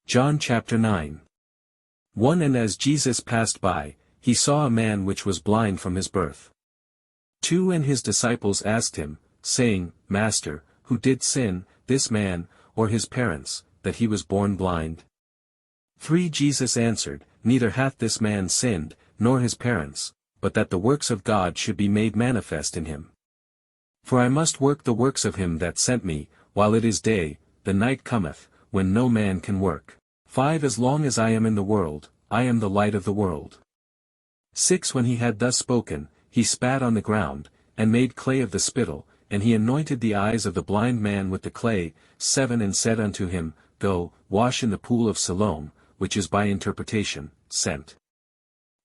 John chapter 9. 1 And as Jesus passed by, he saw a man which was blind from his birth. 2 And his disciples asked him, saying, Master, who did sin, this man, or his parents, that he was born blind? 3 Jesus answered, Neither hath this man sinned, nor his parents, but that the works of God should be made manifest in him. For I must work the works of him that sent me, while it is day, the night cometh, when no man can work. 5 As long as I am in the world, I am the light of the world. 6 When he had thus spoken, he spat on the ground, and made clay of the spittle, and he anointed the eyes of the blind man with the clay. 7 And said unto him, Go, wash in the pool of Siloam, which is by interpretation, sent.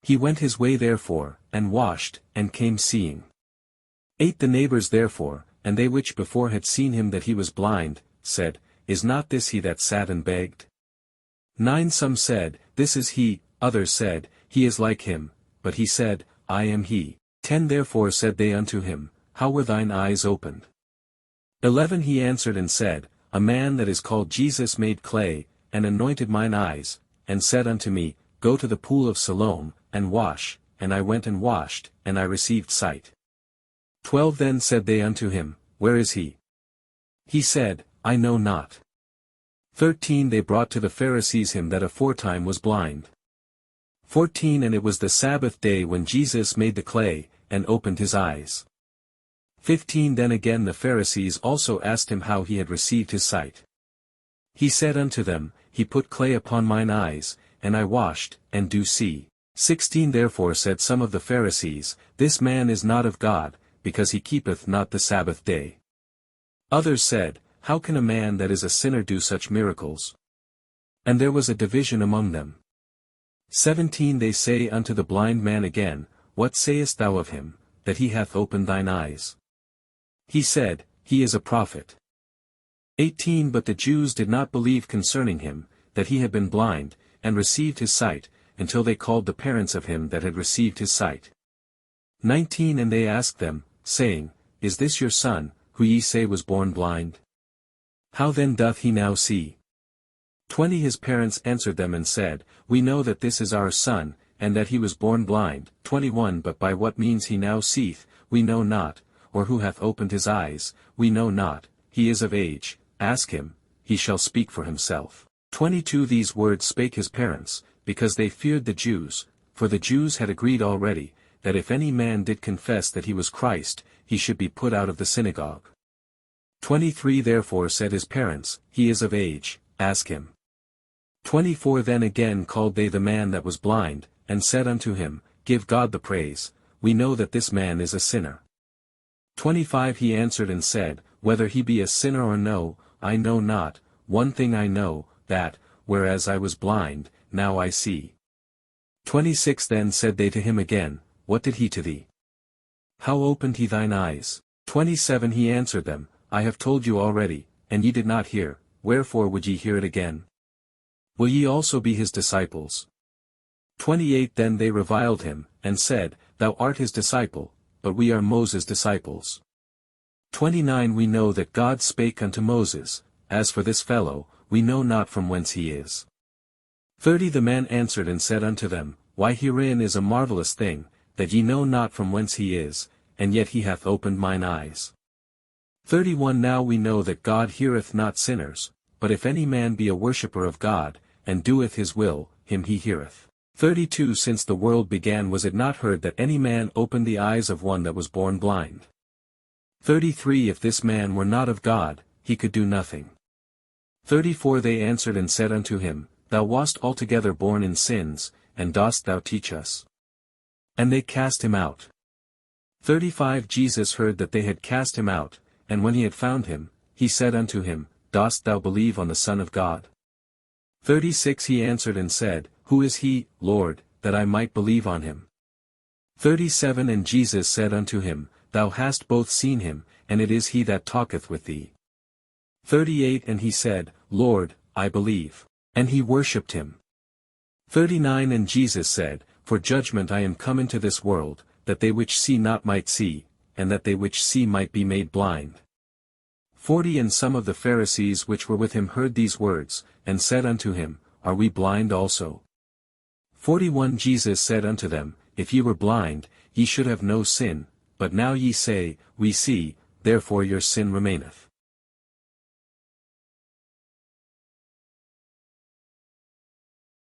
He went his way therefore, and washed, and came seeing. 8 The neighbors therefore, and they which before had seen him that he was blind, said, Is not this he that sat and begged? 9 Some said, This is he, others said, He is like him, but he said, I am he. 10 Therefore said they unto him, How were thine eyes opened? 11 He answered and said, A man that is called Jesus made clay, and anointed mine eyes, and said unto me, Go to the pool of Siloam, and wash, and I went and washed, and I received sight. 12 Then said they unto him, Where is he? He said, I know not. 13 They brought to the Pharisees him that aforetime was blind. 14 And it was the Sabbath day when Jesus made the clay, and opened his eyes. 15 Then again the Pharisees also asked him how he had received his sight. He said unto them, He put clay upon mine eyes, and I washed, and do see. 16 Therefore said some of the Pharisees, This man is not of God, because he keepeth not the Sabbath day. Others said, How can a man that is a sinner do such miracles? And there was a division among them. 17 They say unto the blind man again, What sayest thou of him, that he hath opened thine eyes? He said, He is a prophet. 18 But the Jews did not believe concerning him, that he had been blind, and received his sight, until they called the parents of him that had received his sight. 19 And they asked them, saying, Is this your son, who ye say was born blind? How then doth he now see? 20 His parents answered them and said, We know that this is our son, and that he was born blind. 21 But by what means he now seeth, we know not, or who hath opened his eyes, we know not. He is of age, ask him, he shall speak for himself. 22 These words spake his parents, because they feared the Jews, for the Jews had agreed already, that if any man did confess that he was Christ, he should be put out of the synagogue. 23 Therefore said his parents, He is of age, ask him. 24 Then again called they the man that was blind, and said unto him, Give God the praise, we know that this man is a sinner. 25 He answered and said, Whether he be a sinner or no, I know not. One thing I know, that, whereas I was blind, now I see. 26 Then said they to him again, What did he to thee? How opened he thine eyes? 27 He answered them, I have told you already, and ye did not hear, wherefore would ye hear it again? Will ye also be his disciples? 28 Then they reviled him, and said, Thou art his disciple, but we are Moses' disciples. 29 We know that God spake unto Moses, as for this fellow, we know not from whence he is. 30 The man answered and said unto them, Why herein is a marvelous thing, that ye know not from whence he is, and yet he hath opened mine eyes. 31 Now we know that God heareth not sinners, but if any man be a worshipper of God, and doeth his will, him he heareth. 32 Since the world began was it not heard that any man opened the eyes of one that was born blind? 33 If this man were not of God, he could do nothing. 34 They answered and said unto him, Thou wast altogether born in sins, and dost thou teach us? And they cast him out. 35 Jesus heard that they had cast him out, and when he had found him, he said unto him, Dost thou believe on the Son of God? 36 He answered and said, Who is he, Lord, that I might believe on him? 37 And Jesus said unto him, Thou hast both seen him, and it is he that talketh with thee. 38 And he said, Lord, I believe. And he worshipped him. 39 And Jesus said, For judgment I am come into this world, that they which see not might see, and that they which see might be made blind. 40 And some of the Pharisees which were with him heard these words, and said unto him, are we blind also? 41 Jesus said unto them, If ye were blind, ye should have no sin, but now ye say, We see, therefore your sin remaineth.